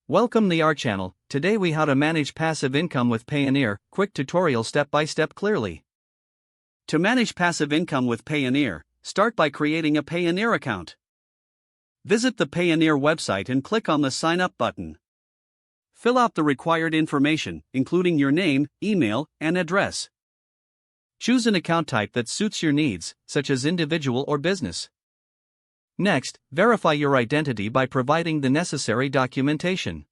Welcome to our channel. Today we how to manage passive income with Payoneer, quick tutorial step by step clearly. To manage passive income with Payoneer, start by creating a Payoneer account. Visit the Payoneer website and click on the sign up button. Fill out the required information, including your name, email, and address. Choose an account type that suits your needs, such as individual or business. Next, verify your identity by providing the necessary documentation.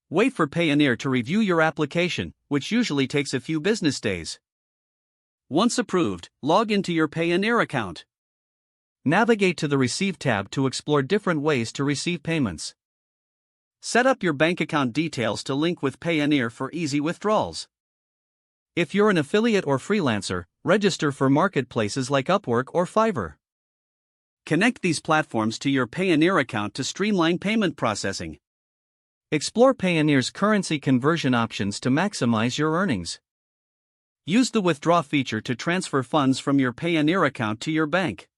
Wait for Payoneer to review your application, which usually takes a few business days. Once approved, log into your Payoneer account. Navigate to the Receive tab to explore different ways to receive payments. Set up your bank account details to link with Payoneer for easy withdrawals. If you're an affiliate or freelancer, register for marketplaces like Upwork or Fiverr. Connect these platforms to your Payoneer account to streamline payment processing. Explore Payoneer's currency conversion options to maximize your earnings. Use the withdraw feature to transfer funds from your Payoneer account to your bank.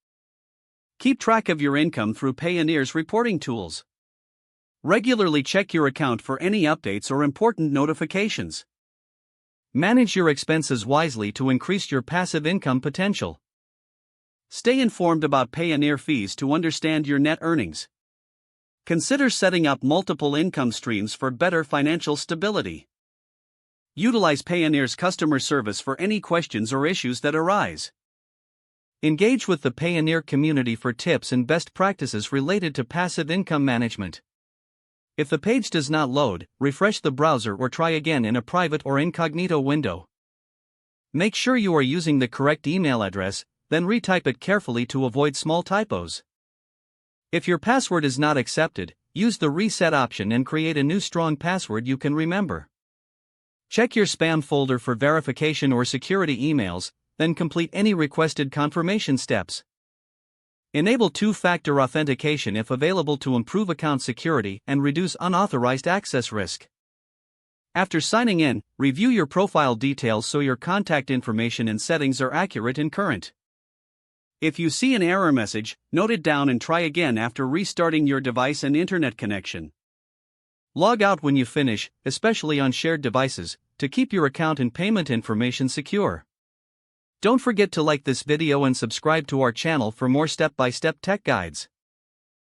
Keep track of your income through Payoneer's reporting tools. Regularly check your account for any updates or important notifications. Manage your expenses wisely to increase your passive income potential. Stay informed about Payoneer fees to understand your net earnings. Consider setting up multiple income streams for better financial stability. Utilize Payoneer's customer service for any questions or issues that arise. Engage with the Payoneer community for tips and best practices related to passive income management. If the page does not load, refresh the browser or try again in a private or incognito window. Make sure you are using the correct email address, then retype it carefully to avoid small typos. If your password is not accepted, use the reset option and create a new strong password you can remember. Check your spam folder for verification or security emails, then complete any requested confirmation steps. Enable two-factor authentication if available to improve account security and reduce unauthorized access risk. After signing in, review your profile details so your contact information and settings are accurate and current. If you see an error message, note it down and try again after restarting your device and internet connection. Log out when you finish, especially on shared devices, to keep your account and payment information secure. Don't forget to like this video and subscribe to our channel for more step-by-step tech guides.